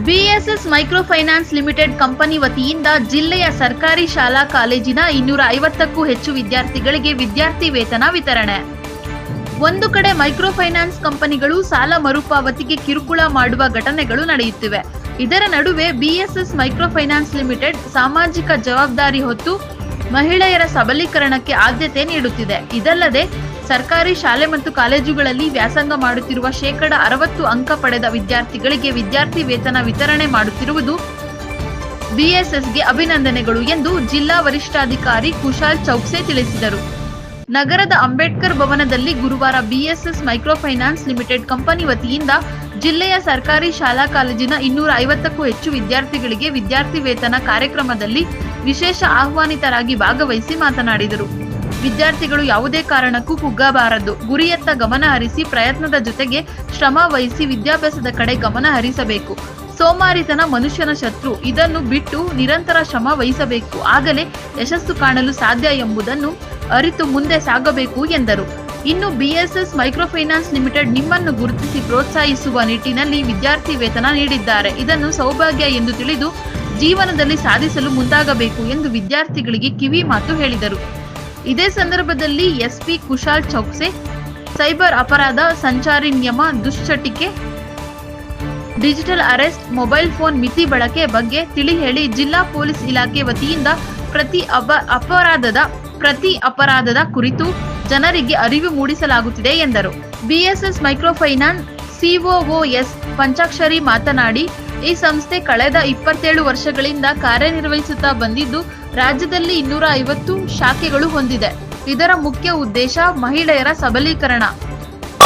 BSS micro finance limited company ವತಿಯಿಂದ ಜಿಲ್ಲೆಯ ಸರ್ಕಾರಿ ಶಾಲಾ ಕಾಲೇಜಿನ 250ಕ್ಕೂ ಹೆಚ್ಚು ವಿದ್ಯಾರ್ಥಿಗಳಿಗೆ ವಿದ್ಯಾರ್ಥಿ ವೇತನ ವಿತರಣೆ. ಒಂದು ಕಡೆ ಮೈಕ್ರೋ ಫೈನಾನ್ಸ್ ಕಂಪನಿಗಳು ಸಾಲ ಮರುಪಾವತಿಗೆ ಕಿರುಕುಳ ಮಾಡುವ ಘಟನೆಗಳು ನಡೆಯುತ್ತಿವೆ. ಇದರ ನಡುವೆ ಬಿಎಸ್ಎಸ್ ಮೈಕ್ರೋ ಫೈನಾನ್ಸ್ ಲಿಮಿಟೆಡ್ ಸಾಮಾಜಿಕ ಜವಾಬ್ದಾರಿ ಹೊತ್ತು ಮಹಿಳೆಯರ ಸಬಲೀಕರಣಕ್ಕೆ ಆದ್ಯತೆ ನೀಡುತ್ತಿದೆ. ಇದಲ್ಲದೆ ಸರ್ಕಾರಿ ಶಾಲೆ ಮತ್ತು ಕಾಲೇಜುಗಳಲ್ಲಿ ವ್ಯಾಸಂಗ ಮಾಡುತ್ತಿರುವ 60% ಅಂಕ ಪಡೆದ ವಿದ್ಯಾರ್ಥಿಗಳಿಗೆ ವಿದ್ಯಾರ್ಥಿ ವೇತನ ವಿತರಣೆ ಮಾಡುತ್ತಿರುವುದು ಬಿಎಸ್ಎಸ್ಗೆ ಅಭಿನಂದನೆಗಳು ಎಂದು ಜಿಲ್ಲಾ ವರಿಷ್ಠಾಧಿಕಾರಿ ಕುಶಾಲ್ ಚೌಕ್ಸೆ ತಿಳಿಸಿದರು. ನಗರದ ಅಂಬೇಡ್ಕರ್ ಭವನದಲ್ಲಿ ಗುರುವಾರ BSS micro finance limited company ವತಿಯಿಂದ ಜಿಲ್ಲೆಯ ಸರ್ಕಾರಿ ಶಾಲಾ ಕಾಲೇಜಿನ 250ಕ್ಕೂ ಹೆಚ್ಚು ವಿದ್ಯಾರ್ಥಿಗಳಿಗೆ ವಿದ್ಯಾರ್ಥಿ ವೇತನ ಕಾರ್ಯಕ್ರಮದಲ್ಲಿ ವಿಶೇಷ ಆಹ್ವಾನಿತರಾಗಿ ಭಾಗವಹಿಸಿ ಮಾತನಾಡಿದರು. ವಿದ್ಯಾರ್ಥಿಗಳು ಯಾವುದೇ ಕಾರಣಕ್ಕೂ ಕುಗ್ಗಬಾರದು, ಗುರಿಯತ್ತ ಗಮನ ಹರಿಸಿ ಪ್ರಯತ್ನದ ಜೊತೆಗೆ ಶ್ರಮ ವಹಿಸಿ ವಿದ್ಯಾಭ್ಯಾಸದ ಕಡೆ ಗಮನ ಹರಿಸಬೇಕು. ಸೋಮಾರಿತನ ಮನುಷ್ಯನ ಶತ್ರು, ಇದನ್ನು ಬಿಟ್ಟು ನಿರಂತರ ಶ್ರಮ ವಹಿಸಬೇಕು, ಆಗಲೇ ಯಶಸ್ಸು ಕಾಣಲು ಸಾಧ್ಯ ಎಂಬುದನ್ನು ಅರಿತು ಮುಂದೆ ಸಾಗಬೇಕು ಎಂದರು. ಇನ್ನು ಬಿಎಸ್ಎಸ್ ಮೈಕ್ರೋ ಫೈನಾನ್ಸ್ ಲಿಮಿಟೆಡ್ ನಿಮ್ಮನ್ನು ಗುರುತಿಸಿ ಪ್ರೋತ್ಸಾಹಿಸುವ ನಿಟ್ಟಿನಲ್ಲಿ ವಿದ್ಯಾರ್ಥಿ ವೇತನ ನೀಡಿದ್ದಾರೆ. ಇದನ್ನು ಸೌಭಾಗ್ಯ ಎಂದು ತಿಳಿದು ಜೀವನದಲ್ಲಿ ಸಾಧಿಸಲು ಮುಂದಾಗಬೇಕು ಎಂದು ವಿದ್ಯಾರ್ಥಿಗಳಿಗೆ ಕಿವಿ ಮಾತು ಹೇಳಿದರು. ಇದೇ ಸಂದರ್ಭದಲ್ಲಿ ಎಸ್ಪಿ ಕುಶಾಲ್ ಚೌಕ್ಸೆ ಸೈಬರ್ ಅಪರಾಧ, ಸಂಚಾರಿ ನಿಯಮ, ದುಶ್ಚಟಿಕೆ, ಡಿಜಿಟಲ್ ಅರೆಸ್ಟ್, ಮೊಬೈಲ್ ಫೋನ್ ಮಿತಿ ಬಳಕೆ ಬಗ್ಗೆ ತಿಳಿ ಹೇಳಿ ಜಿಲ್ಲಾ ಪೊಲೀಸ್ ಇಲಾಖೆ ವತಿಯಿಂದ ಪ್ರತಿ ಅಪರಾಧದ ಕುರಿತು ಜನರಿಗೆ ಅರಿವು ಮೂಡಿಸಲಾಗುತ್ತಿದೆ ಎಂದರು. ಬಿಎಸ್ಎಸ್ ಮೈಕ್ರೋ ಫೈನಾನ್ಸ್ ಸಿಒಒಎಸ್ ಪಂಚಾಕ್ಷರಿ ಮಾತನಾಡಿ, ಈ ಸಂಸ್ಥೆ ಕಳೆದ 27 ವರ್ಷಗಳಿಂದ ಕಾರ್ಯನಿರ್ವಹಿಸುತ್ತಾ ಬಂದಿದ್ದು ರಾಜ್ಯದಲ್ಲಿ 250 ಶಾಖೆಗಳು ಹೊಂದಿದೆ. ಇದರ ಮುಖ್ಯ ಉದ್ದೇಶ ಮಹಿಳೆಯರ ಸಬಲೀಕರಣ,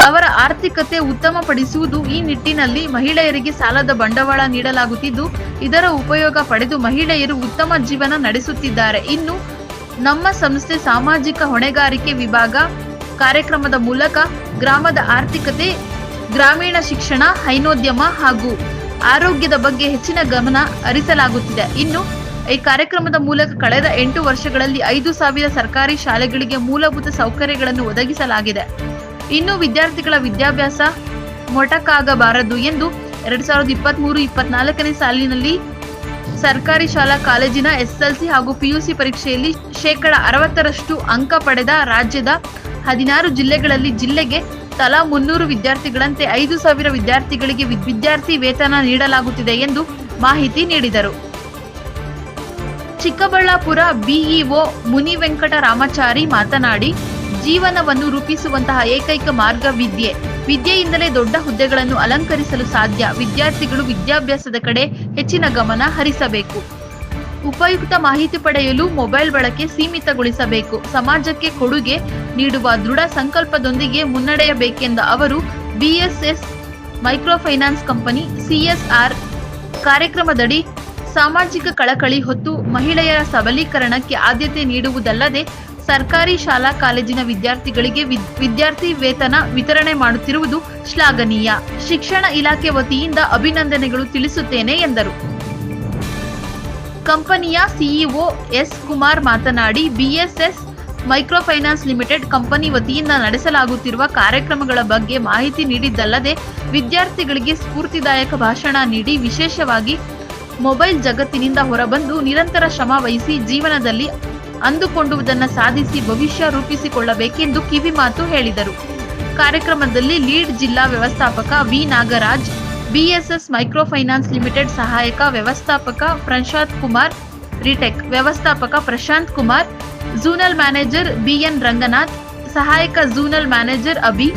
ಅವರ ಆರ್ಥಿಕತೆ ಉತ್ತಮಪಡಿಸುವುದು. ಈ ನಿಟ್ಟಿನಲ್ಲಿ ಮಹಿಳೆಯರಿಗೆ ಸಾಲದ ಬಂಡವಾಳ ನೀಡಲಾಗುತ್ತಿದ್ದು ಇದರ ಉಪಯೋಗ ಪಡೆದು ಮಹಿಳೆಯರು ಉತ್ತಮ ಜೀವನ ನಡೆಸುತ್ತಿದ್ದಾರೆ. ಇನ್ನು ನಮ್ಮ ಸಂಸ್ಥೆ ಸಾಮಾಜಿಕ ಹೊಣೆಗಾರಿಕೆ ವಿಭಾಗ ಕಾರ್ಯಕ್ರಮದ ಮೂಲಕ ಗ್ರಾಮದ ಆರ್ಥಿಕತೆ, ಗ್ರಾಮೀಣ ಶಿಕ್ಷಣ, ಹೈನೋದ್ಯಮ ಹಾಗೂ ಆರೋಗ್ಯದ ಬಗ್ಗೆ ಹೆಚ್ಚಿನ ಗಮನ ಹರಿಸಲಾಗುತ್ತಿದೆ. ಇನ್ನು ಈ ಕಾರ್ಯಕ್ರಮದ ಮೂಲಕ ಕಳೆದ 8 ವರ್ಷಗಳಲ್ಲಿ 5,000 ಸರ್ಕಾರಿ ಶಾಲೆಗಳಿಗೆ ಮೂಲಭೂತ ಸೌಕರ್ಯಗಳನ್ನು ಒದಗಿಸಲಾಗಿದೆ. ಇನ್ನು ವಿದ್ಯಾರ್ಥಿಗಳ ವಿದ್ಯಾಭ್ಯಾಸ ಮೊಟಕಾಗಬಾರದು ಎಂದು 2023-24ನೇ ಸಾಲಿನಲ್ಲಿ ಸರ್ಕಾರಿ ಶಾಲಾ ಕಾಲೇಜಿನ ಎಸ್ಎಸ್ಎಲ್ಸಿ ಹಾಗೂ ಪಿಯುಸಿ ಪರೀಕ್ಷೆಯಲ್ಲಿ 60% ಅಂಕ ಪಡೆದ ರಾಜ್ಯದ 16 ಜಿಲ್ಲೆಗಳಲ್ಲಿ ಜಿಲ್ಲೆಗೆ ತಲಾ 300 ವಿದ್ಯಾರ್ಥಿಗಳಂತೆ 5,000 ವಿದ್ಯಾರ್ಥಿಗಳಿಗೆ ವಿದ್ಯಾರ್ಥಿ ವೇತನ ನೀಡಲಾಗುತ್ತಿದೆ ಎಂದು ಮಾಹಿತಿ ನೀಡಿದರು. ಚಿಕ್ಕಬಳ್ಳಾಪುರ ಬಿಇಒ ಮುನಿವೆಂಕಟ ರಾಮಚಾರಿ ಮಾತನಾಡಿ, ಜೀವನವನ್ನು ರೂಪಿಸುವಂತಹ ಏಕೈಕ ಮಾರ್ಗ ವಿದ್ಯೆ. ವಿದ್ಯೆಯಿಂದಲೇ ದೊಡ್ಡ ಹುದ್ದೆಗಳನ್ನು ಅಲಂಕರಿಸಲು ಸಾಧ್ಯ. ವಿದ್ಯಾರ್ಥಿಗಳು ವಿದ್ಯಾಭ್ಯಾಸದ ಕಡೆ ಹೆಚ್ಚಿನ ಗಮನ ಹರಿಸಬೇಕು. ಉಪಯುಕ್ತ ಮಾಹಿತಿ ಪಡೆಯಲು ಮೊಬೈಲ್ ಬಳಕೆ ಸೀಮಿತಗೊಳಿಸಬೇಕು. ಸಮಾಜಕ್ಕೆ ಕೊಡುಗೆ ನೀಡುವ ದೃಢ ಸಂಕಲ್ಪದೊಂದಿಗೆ ಮುನ್ನಡೆಯಬೇಕೆಂದ ಅವರು, BSS micro finance company CSR ಕಾರ್ಯಕ್ರಮದಡಿ ಸಾಮಾಜಿಕ ಕಳಕಳಿ ಹೊತ್ತು ಮಹಿಳೆಯರ ಸಬಲೀಕರಣಕ್ಕೆ ಆದ್ಯತೆ ನೀಡುವುದಲ್ಲದೆ ಸರ್ಕಾರಿ ಶಾಲಾ ಕಾಲೇಜಿನ ವಿದ್ಯಾರ್ಥಿಗಳಿಗೆ ವಿದ್ಯಾರ್ಥಿ ವೇತನ ವಿತರಣೆ ಮಾಡುತ್ತಿರುವುದು ಶ್ಲಾಘನೀಯ. ಶಿಕ್ಷಣ ಇಲಾಖೆ ವತಿಯಿಂದ ಅಭಿನಂದನೆಗಳು ತಿಳಿಸುತ್ತೇನೆ ಎಂದರು. ಕಂಪನಿಯ ಸಿಇಒ ಎಸ್ ಕುಮಾರ್ ಮಾತನಾಡಿ, BSS micro finance limited company ವತಿಯಿಂದ ನಡೆಸಲಾಗುತ್ತಿರುವ ಕಾರ್ಯಕ್ರಮಗಳ ಬಗ್ಗೆ ಮಾಹಿತಿ ನೀಡಿದ್ದಲ್ಲದೆ ವಿದ್ಯಾರ್ಥಿಗಳಿಗೆ ಸ್ಫೂರ್ತಿದಾಯಕ ಭಾಷಣ ನೀಡಿ ವಿಶೇಷವಾಗಿ ಮೊಬೈಲ್ ಜಗತ್ತಿನಿಂದ ಹೊರಬಂದು ನಿರಂತರ ಶ್ರಮ ವಹಿಸಿ ಜೀವನದಲ್ಲಿ ಅಂದುಕೊಂಡುವುದನ್ನು ಸಾಧಿಸಿ ಭವಿಷ್ಯ ರೂಪಿಸಿಕೊಳ್ಳಬೇಕೆಂದು ಕಿವಿ ಮಾತು ಹೇಳಿದರು. ಕಾರ್ಯಕ್ರಮದಲ್ಲಿ ಲೀಡ್ ಜಿಲ್ಲಾ ವ್ಯವಸ್ಥಾಪಕ V Nagaraj, BSS micro finance limited ಸಹಾಯಕ ವ್ಯವಸ್ಥಾಪಕ ಪ್ರಶಾಂತ್ ಕುಮಾರ್, ರಿಟೆಕ್ ವ್ಯವಸ್ಥಾಪಕ Prashanth Kumar, zonal manager BN Ranganath, ಸಹಾಯಕ zonal manager Abhi,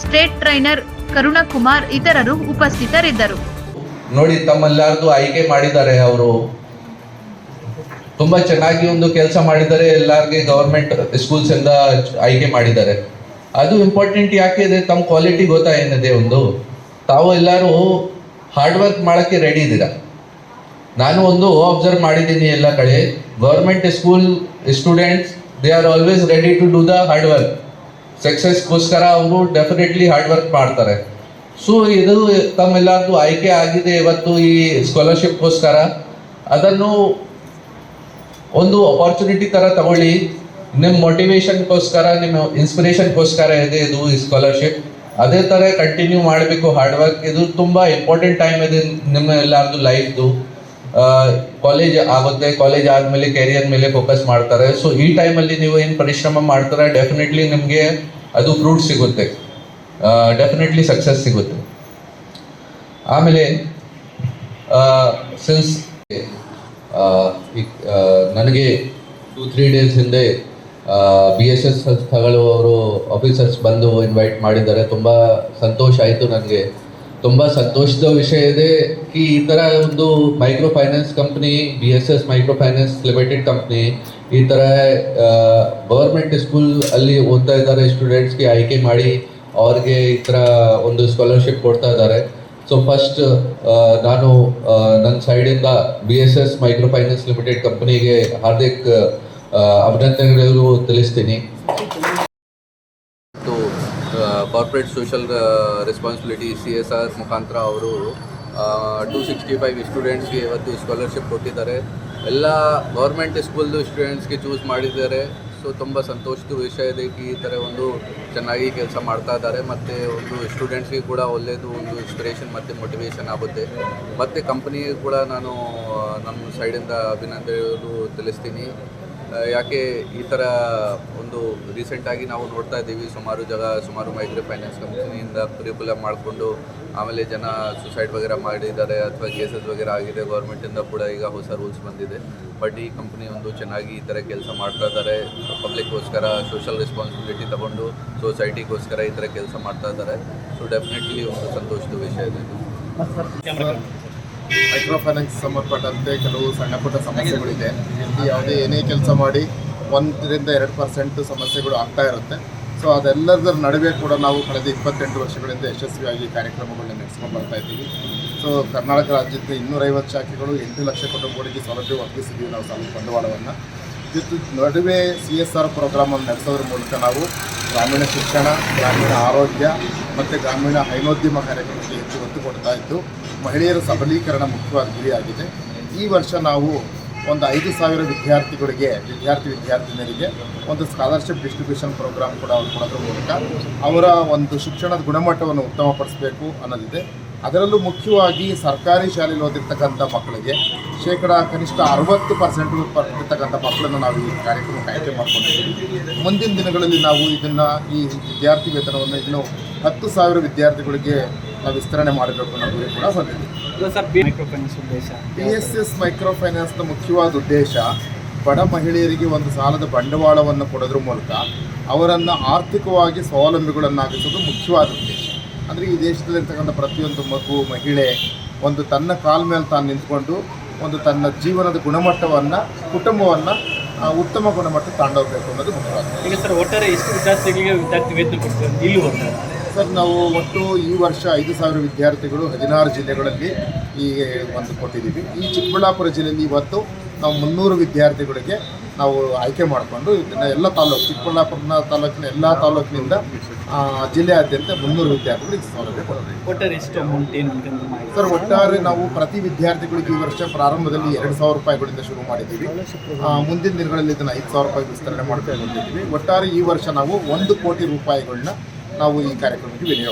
state trainer Karunakumar ಇತರರು ಉಪಸ್ಥಿತರಿದ್ದರು. ನೋಡಿ, ತಮ್ಮೆಲ್ಲರದು ಆಯ್ಕೆ ಮಾಡಿದ್ದಾರೆ. ಅವರು ತುಂಬಾ ಚೆನ್ನಾಗಿ ಒಂದು ಕೆಲಸ ಮಾಡಿದ್ದಾರೆ. ಎಲ್ಲರಿಗೆ ಗವರ್ಮೆಂಟ್ ಸ್ಕೂಲ್ಸ್ ಇಂದ ಆಯ್ಕೆ ಮಾಡಿದ್ದಾರೆ. ಅದು ಇಂಪಾರ್ಟೆಂಟ್ ಯಾಕೆ ಇದೆ, ತಮ್ಮ ಕ್ವಾಲಿಟಿ ಗೊತ್ತಾ ಏನಿದೆ. ತಾವು ಎಲ್ಲರೂ ಹಾರ್ಡ್ ವರ್ಕ್ ಮಾಡೋಕ್ಕೆ ರೆಡಿ ಇದ್ದೀರಾ. ನಾನು ಅಬ್ಸರ್ವ್ ಮಾಡಿದ್ದೀನಿ ಎಲ್ಲ ಕಡೆ, government school students they are always ready to do the hard work. ಸಕ್ಸಸ್ಗೋಸ್ಕರ ಅವರು ಡೆಫಿನೆಟ್ಲಿ ಹಾರ್ಡ್ ವರ್ಕ್ ಮಾಡ್ತಾರೆ. ಸೊ ಇದು ತಮ್ಮೆಲ್ಲರದು ಆಯ್ಕೆ ಆಗಿದೆ ಇವತ್ತು ಈ ಸ್ಕಾಲರ್ಶಿಪ್ಗೋಸ್ಕರ. ಅದನ್ನು ಒಂದು ಅಪಾರ್ಚುನಿಟಿ ಥರ ತಗೊಳ್ಳಿ. ನಿಮ್ಮ ಮೋಟಿವೇಶನ್ಗೋಸ್ಕರ, ನಿಮ್ಮ ಇನ್ಸ್ಪಿರೇಷನ್ಗೋಸ್ಕರ ಇದೆ ಇದು ಈ ಸ್ಕಾಲರ್ಶಿಪ್. ಅದೇ ಥರ ಕಂಟಿನ್ಯೂ ಮಾಡಬೇಕು ಹಾರ್ಡ್ ವರ್ಕ್. ಇದು ತುಂಬ ಇಂಪಾರ್ಟೆಂಟ್ ಟೈಮ್ ಇದೆ ನಿಮ್ಮ ಎಲ್ಲರದು ಲೈಫ್ದು. ಕಾಲೇಜ್ ಆಗುತ್ತೆ, ಕಾಲೇಜ್ ಆದಮೇಲೆ ಕೆರಿಯರ್ ಮೇಲೆ ಫೋಕಸ್ ಮಾಡ್ತಾರೆ. ಸೊ ಈ ಟೈಮಲ್ಲಿ ನೀವು ಏನು ಪರಿಶ್ರಮ ಮಾಡ್ತಾರೆ ಡೆಫಿನೆಟ್ಲಿ ನಿಮಗೆ ಅದು ಫ್ರೂಟ್ ಸಿಗುತ್ತೆ, ಡೆಫಿನೆಟ್ಲಿ ಸಕ್ಸಸ್ ಸಿಗುತ್ತೆ. ಆಮೇಲೆ ಸಿನ್ಸ್ ನನಗೆ 2-3 ಡೇಸ್ ಹಿಂದೆ BSS ಸಂಸ್ಥೆಗಳು ಅವರು ಆಫೀಸರ್ಸ್ ಬಂದು ಇನ್ವೈಟ್ ಮಾಡಿದ್ದಾರೆ. ತುಂಬ ಸಂತೋಷ ಆಯಿತು ನನಗೆ. ತುಂಬ ಸಂತೋಷದ ವಿಷಯ ಇದೆ ಕಿ ಈ ಥರ ಒಂದು micro finance company, BSS micro finance limited company, ಈ ಥರ ಗೌರ್ಮೆಂಟ್ ಸ್ಕೂಲ್ ಅಲ್ಲಿ ಓದ್ತಾ ಇದ್ದಾರೆ ಸ್ಟೂಡೆಂಟ್ಸ್ಗೆ ಆಯ್ಕೆ ಮಾಡಿ ಅವ್ರಿಗೆ ಈ ಥರ ಒಂದು ಸ್ಕಾಲರ್ಶಿಪ್ ಕೊಡ್ತಾ ಇದ್ದಾರೆ. ಸೊ ಫಸ್ಟ್ ನಾನು ನನ್ನ ಸೈಡಿಂದ BSS ಮೈಕ್ರೋ ಫೈನಾನ್ಸ್ ಲಿಮಿಟೆಡ್ ಕಂಪ್ನಿಗೆ ಹಾರ್ದಿಕ್ ಅಭಿನಂದನೆಗಳು ತಿಳಿಸ್ತೀನಿ. ಕಾರ್ಪೊರೇಟ್ ಸೋಷಲ್ ರೆಸ್ಪಾನ್ಸಿಬಿಲಿಟಿ CSR ಮುಖಾಂತರ ಅವರು 265 ಸ್ಟೂಡೆಂಟ್ಸ್ಗೆ ಇವತ್ತು ಸ್ಕಾಲರ್ಶಿಪ್ ಕೊಟ್ಟಿದ್ದಾರೆ. ಎಲ್ಲ ಗೌರ್ಮೆಂಟ್ ಸ್ಕೂಲ್ದು ಸ್ಟೂಡೆಂಟ್ಸ್ಗೆ ಚೂಸ್ ಮಾಡಿದ್ದಾರೆ. ಸೊ ತುಂಬ ಸಂತೋಷದ ವಿಷಯ ಇದೆ ಈ ಥರ ಒಂದು ಚೆನ್ನಾಗಿ ಕೆಲಸ ಮಾಡ್ತಾ ಇದ್ದಾರೆ. ಮತ್ತು ಒಂದು ಸ್ಟೂಡೆಂಟ್ಸ್ಗೆ ಕೂಡ ಒಳ್ಳೆಯದು ಒಂದು ಇನ್ಸ್ಪಿರೇಷನ್ ಮತ್ತು ಮೋಟಿವೇಶನ್ ಆಗುತ್ತೆ. ಮತ್ತು ಕಂಪ್ನಿಗೆ ಕೂಡ ನಾನು ನಮ್ಮ ಸೈಡಿಂದ ಅಭಿನಂದನೆಗಳು ತಿಳಿಸ್ತೀನಿ. ಯಾಕೆ ಈ ಥರ ಒಂದು ರೀಸೆಂಟಾಗಿ ನಾವು ನೋಡ್ತಾ ಇದ್ದೀವಿ, ಸುಮಾರು ಮೈಕ್ರೋ ಫೈನಾನ್ಸ್ ಕಂಪ್ನಿಯಿಂದ ಕರಿಕ್ಯುಲಮ್ ಮಾಡಿಕೊಂಡು ಆಮೇಲೆ ಜನ ಸುಸೈಡ್ ವಗೇರ ಮಾಡಿದ್ದಾರೆ ಅಥವಾ ಕೇಸಸ್ ವಗೇರ ಆಗಿದೆ. ಗೌರ್ಮೆಂಟಿಂದ ಕೂಡ ಈಗ ಹೊಸ ರೂಲ್ಸ್ ಬಂದಿದೆ. ಬಟ್ ಈ ಕಂಪ್ನಿ ಒಂದು ಚೆನ್ನಾಗಿ ಈ ಥರ ಕೆಲಸ ಮಾಡ್ತಾ ಇದ್ದಾರೆ. ಪಬ್ಲಿಕ್ಗೋಸ್ಕರ ಸೋಷಲ್ ರೆಸ್ಪಾನ್ಸಿಬಿಲಿಟಿ ತಗೊಂಡು ಸೊಸೈಟಿಗೋಸ್ಕರ ಈ ಥರ ಕೆಲಸ ಮಾಡ್ತಾ ಇದ್ದಾರೆ. ಸೊ ಡೆಫಿನೆಟ್ಲಿ ಒಂದು ಸಂತೋಷದ ವಿಷಯ ಇದೆ. ಮೈಕ್ರೋ ಫೈನಾನ್ಸ್ ಸಂಬಂಧಪಟ್ಟಂತೆ ಕೆಲವು ಸಣ್ಣ ಪುಟ್ಟ ಸಮಸ್ಯೆಗಳಿದೆ. ಇಲ್ಲಿ ಯಾವುದೇ ಏನೇ ಕೆಲಸ ಮಾಡಿ 1-2% ಸಮಸ್ಯೆಗಳು ಆಗ್ತಾ ಇರುತ್ತೆ. ಸೊ ಅದೆಲ್ಲದರ ನಡುವೆ ಕೂಡ ನಾವು ಕಳೆದ 28 ವರ್ಷಗಳಿಂದ ಯಶಸ್ವಿಯಾಗಿ ಕಾರ್ಯಕ್ರಮಗಳನ್ನ ನಡೆಸ್ಕೊಂಡು ಬರ್ತಾ ಇದ್ದೀವಿ. ಸೊ ಕರ್ನಾಟಕ ರಾಜ್ಯದ 250 ಶಾಖೆಗಳು 8 ಲಕ್ಷ ಕುಟುಂಬಗಳಿಗೆ ಸೌಲಭ್ಯ ಒದಗಿಸಿದ್ದೀವಿ ನಾವು ಸಾಲ ಬಂಡವಾಳವನ್ನು. ನಡುವೆ CSR ಪ್ರೋಗ್ರಾಮನ್ನು ನಡೆಸೋದ್ರ ಮೂಲಕ ನಾವು ಗ್ರಾಮೀಣ ಶಿಕ್ಷಣ, ಗ್ರಾಮೀಣ ಆರೋಗ್ಯ ಮತ್ತು ಗ್ರಾಮೀಣ ಹೈನೋದ್ಯಮ ಕಾರ್ಯಕ್ರಮಕ್ಕೆ ಹೆಚ್ಚು ಒತ್ತು ಕೊಡ್ತಾ ಇದ್ದು ಮಹಿಳೆಯರ ಸಬಲೀಕರಣ ಮುಖ್ಯವಾದ ಗುರಿಯಾಗಿದೆ. ಈ ವರ್ಷ ನಾವು ಒಂದು 5,000 ವಿದ್ಯಾರ್ಥಿನಿಯರಿಗೆ ಒಂದು ಸ್ಕಾಲರ್ಶಿಪ್ ಡಿಸ್ಟ್ರಿಬ್ಯೂಷನ್ ಪ್ರೋಗ್ರಾಮ್ ಕೂಡ ಕೊಡೋದ್ರ ಮೂಲಕ ಅವರ ಒಂದು ಶಿಕ್ಷಣದ ಗುಣಮಟ್ಟವನ್ನು ಉತ್ತಮಪಡಿಸಬೇಕು ಅನ್ನೋದಿದೆ. ಅದರಲ್ಲೂ ಮುಖ್ಯವಾಗಿ ಸರ್ಕಾರಿ ಶಾಲೆಯಲ್ಲಿ ಓದಿರ್ತಕ್ಕಂಥ ಮಕ್ಕಳಿಗೆ ಕನಿಷ್ಠ 60% ಇರ್ತಕ್ಕಂಥ ಮಕ್ಕಳನ್ನು ನಾವು ಈ ಕಾರ್ಯಕ್ರಮಕ್ಕೆ ಆಯ್ಕೆ ಮಾಡ್ಕೊಂಡಿದ್ದೀವಿ. ಮುಂದಿನ ದಿನಗಳಲ್ಲಿ ನಾವು ಈ ವಿದ್ಯಾರ್ಥಿ ವೇತನವನ್ನು ಇನ್ನೂ 10,000 ವಿದ್ಯಾರ್ಥಿಗಳಿಗೆ ನಾವು ವಿಸ್ತರಣೆ ಮಾಡಬೇಕು ಅನ್ನೋ ಗುರಿ ಕೂಡ ಹೊಂದಿದೆ. BSS ಮೈಕ್ರೋ ಫೈನಾನ್ಸ್ನ ಮುಖ್ಯವಾದ ಉದ್ದೇಶ ಬಡ ಮಹಿಳೆಯರಿಗೆ ಒಂದು ಸಾಲದ ಬಂಡವಾಳವನ್ನು ಕೊಡೋದ್ರ ಮೂಲಕ ಅವರನ್ನು ಆರ್ಥಿಕವಾಗಿ ಸ್ವಾವಲಂಬಿಗಳನ್ನಾಗಿಸೋದು ಮುಖ್ಯವಾದ ಉದ್ದೇಶ. ಅಂದರೆ ಈ ದೇಶದಲ್ಲಿರ್ತಕ್ಕಂಥ ಪ್ರತಿಯೊಂದು ಮಹಿಳೆ ಒಂದು ತನ್ನ ಕಾಲ ಮೇಲೆ ತಾನು ನಿಂತ್ಕೊಂಡು ಒಂದು ತನ್ನ ಜೀವನದ ಗುಣಮಟ್ಟವನ್ನು, ಕುಟುಂಬವನ್ನು ಉತ್ತಮ ಗುಣಮಟ್ಟ ತಗೊಂಡೋಗ್ಬೇಕು ಅನ್ನೋದು ಮುಖ್ಯವಾದ. ಈಗ ಸರ್ ಒಟ್ಟಾರೆ ಎಷ್ಟು ವಿದ್ಯಾರ್ಥಿಗಳಿಗೆ ವಿದ್ಯಾರ್ಥಿ ವೇತನ ಕೊಡ್ತೀವಿ ಇಲ್ಲಿ ಹೋಗ್ತಾರೆ ಸರ್? ನಾವು ಒಟ್ಟು ಈ ವರ್ಷ 5,000 ವಿದ್ಯಾರ್ಥಿಗಳು 16 ಜಿಲ್ಲೆಗಳಲ್ಲಿ ಒಂದು ಕೊಟ್ಟಿದ್ದೀವಿ. ಈ ಚಿಕ್ಕಬಳ್ಳಾಪುರ ಜಿಲ್ಲೆಯಲ್ಲಿ ಇವತ್ತು ನಾವು 300 ವಿದ್ಯಾರ್ಥಿಗಳಿಗೆ ನಾವು ಆಯ್ಕೆ ಮಾಡಿಕೊಂಡು ಇದನ್ನು ಎಲ್ಲ ಚಿಕ್ಕಬಳ್ಳಾಪುರ ತಾಲೂಕಿನ ಎಲ್ಲ ತಾಲೂಕಿನಿಂದ ಜಿಲ್ಲೆಯಾದ್ಯಂತ 300 ವಿದ್ಯಾರ್ಥಿಗಳಿಗೆ ಸೌಲಭ್ಯ ಕೊಡಬೇಕು. ಒಟ್ಟಾರೆ ಎಷ್ಟು ಅಮೌಂಟ್ ಏನು ಸರ್? ಒಟ್ಟಾರೆ ನಾವು ಪ್ರತಿ ವಿದ್ಯಾರ್ಥಿಗಳಿಗೆ ಈ ವರ್ಷ ಪ್ರಾರಂಭದಲ್ಲಿ 2,000 ರೂಪಾಯಿಗಳಿಂದ ಶುರು ಮಾಡಿದ್ದೀವಿ. ಮುಂದಿನ ದಿನಗಳಲ್ಲಿ ಇದನ್ನು 5,000 ರೂಪಾಯಿ ವಿಸ್ತರಣೆ ಮಾಡ್ಕೊಂಡು ಬಂದಿದ್ದೀವಿ. ಒಟ್ಟಾರೆ ಈ ವರ್ಷ ನಾವು 1 ಕೋಟಿ ರೂಪಾಯಿಗಳನ್ನ ನಾವು ಈ ಕಾರ್ಯಕ್ರಮಕ್ಕೆ ವಿನಿಯೋಗ